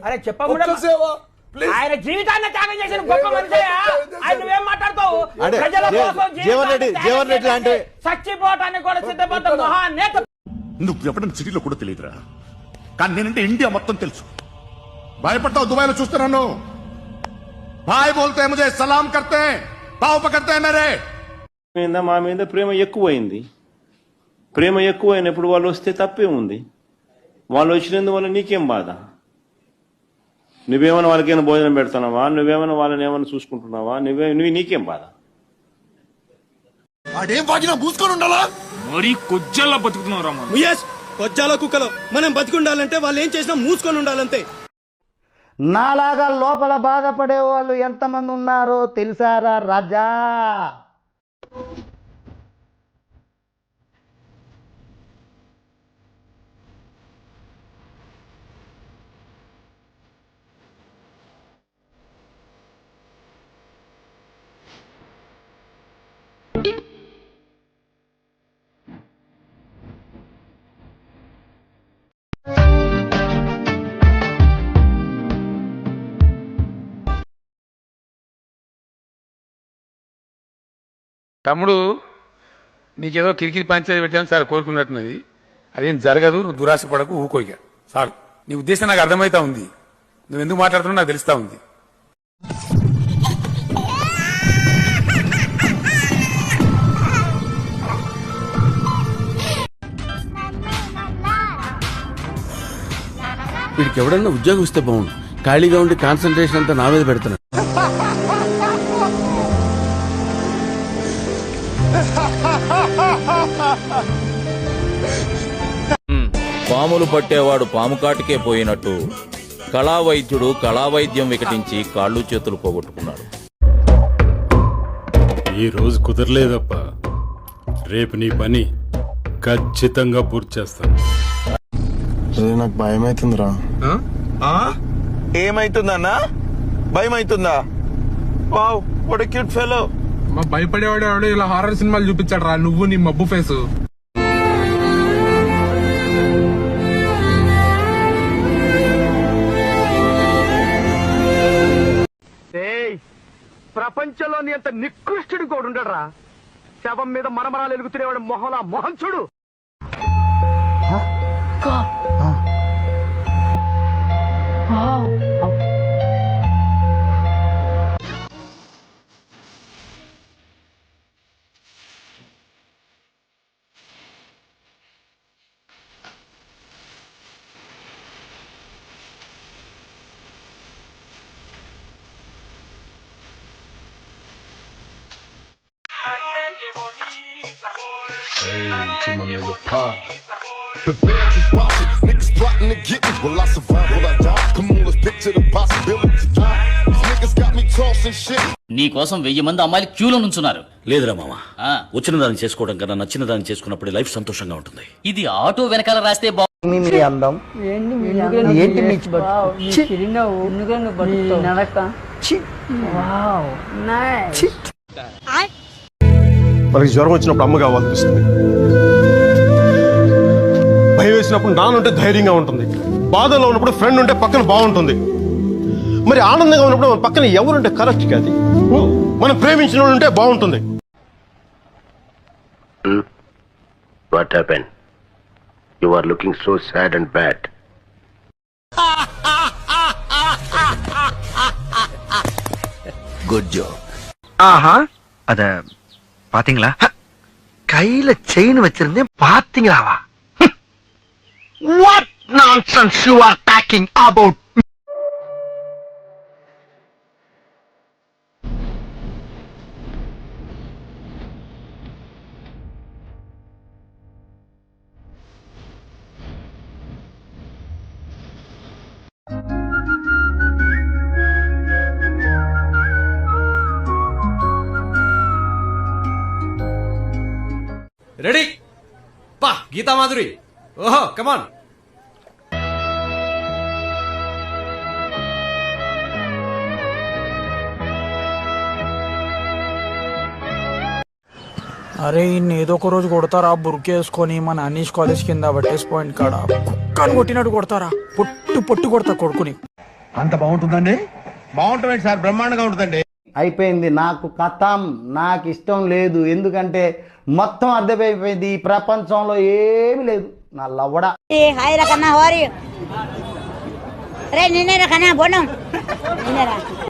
అరే చెప్పకుండా ఆయన జీవితాన్ని త్యాగం చేసిన గొప్ప మనిషి. ఆయన నువ్వేం మాట్లాడతావు? ప్రజల కోసం చచ్చిపోవటానికి కూడా సిద్ధపడ్డ మహానేత. నువ్వు ఎప్పుడైనా సిటీలో కూడా తెలియదురా, కానీ నేనంటే ఇండియా మొత్తం తెలుసు. భయపడతావు? దుబాయ్ లో చూస్తున్నాను. భాయ్ బోల్తే ముజే సలాం కర్తే పావు పకర్తే మేరే. మా మీద ప్రేమ ఎక్కువైంది. ప్రేమ ఎక్కువైనప్పుడు వాళ్ళు వస్తే తప్పే ఉంది. వాళ్ళు వచ్చినందువల్ల నీకేం బాధ? నువ్వేమైనా వాళ్ళకైనా భోజనం పెడుతున్నావా? నువ్వేమైనా వాళ్ళని ఏమైనా చూసుకుంటున్నావా? నీకేం బాధ? మూసుకొని ఉండాలా? మరి కొజ్జల్లో బతుకుతున్నావు. కొజ్జాల కుక్కలో మనం బతికుండాలంటే వాళ్ళు ఏం చేసినా మూసుకొని ఉండాలంతే. నాలాగా లోపల బాధపడే వాళ్ళు ఎంతమంది ఉన్నారో తెలుసారా రాజా? తమ్ముడు, నీకేదో కిరికిరి పంచాయతీ పెట్టాను సార్ కోరుకున్నట్టున్నది. అదేం జరగదు. నువ్వు దురాశ పడకు, ఊకోయిక సార్. నీ ఉద్దేశం నాకు అర్థమవుతా ఉంది. నువ్వు ఎందుకు మాట్లాడుతున్నావు నాకు తెలుస్తా ఉంది. వీడికి ఎవడన్నా ఉద్యోగం ఇస్తే బాగుండు. ఖాళీగా ఉండి కాన్సన్ట్రేషన్ అంతా నా మీద పెడుతున్నాడు. పాములు పట్టేవాడు పాము కాటికే పోయినట్టు కళావైద్యుడు కళావైద్యం వికటించి కాళ్ళు చేతులు పోగొట్టుకున్నాడు. ఈ రోజు కుదరలేదప్ప, రేపు నీ పని ఖచ్చితంగా పూర్తి చేస్తాను. నాకు భయం అవుతుందిరా. ఏమైతుందన్నా? భయం అవుతుందా? Wow, what a cute fellow. మా భయపడేవాడు ఇలా హారర్ సినిమాలు చూపించాడు రా నువ్వు నీ మబ్బు ఫేసు. ప్రపంచంలోని అంత నికృష్టుడు కూడా ఉండడరా. శవం మీద మరమరాలు ఎలుగుతునేవాడు మొహలా మొహం చూడు. నీ కోసం 1000 మంది అమ్మాయిలు క్యూలో నుంచున్నారు. లేదురా మామ, వచ్చిన దాన్ని చేసుకోవడం కన్నా నచ్చిన దాన్ని చేసుకున్నప్పుడు లైఫ్ సంతోషంగా ఉంటుంది. ఇది ఆటో వెనకాల రాస్తే మీ అందం ఏంటి మనకి జ్వరం వచ్చినప్పుడు అమ్మ కావాలనిపిస్తుంది. భయం వేసినప్పుడు నాన్నుంటే ధైర్యంగా ఉంటుంది. బాధలో ఉన్నప్పుడు ఫ్రెండ్ ఉంటే పక్కన బాగుంటుంది. మరి ఆనందంగా ఉన్నప్పుడు మన పక్కన ఎవరుంటే కరెక్ట్ కాదు. మనం ప్రేమించిన వాళ్ళు ఉంటే బాగుంటుంది. What happened? You are looking so sad and bad. Good job. ஆஹா, அத பாத்தீங்களா? கையில செயின் வச்சிருந்தேன், பாத்தீங்களாவா? What nonsense you are talking about? Ready పా గీతా మాధురి. ఓహో, కమాన్. అరే ఇన్ని ఏదో ఒక రోజు కొడతారా బుర్కేసుకొని మన అనీష్ కాలేజ్ కింద బట్టేసి పాయింట్ కాడ కుక్కను కొట్టినట్టు కొడతారా, పొట్టు పొట్టు కొడతా కొడుకుని. అంత బాగుంటుందండి? బాగుంటుంది సార్, బ్రహ్మాండంగా ఉంటుందండి. అయిపోయింది, నాకు కథం, నాకు ఇష్టం లేదు. ఎందుకంటే మొత్తం అర్థమైపోయింది, ఈ ప్రపంచంలో ఏమి లేదు. నా లవ్వడా హాయ్ రకన్నా హోరీ రే నిన్నే రకన్నా బోనం నిన్నే రా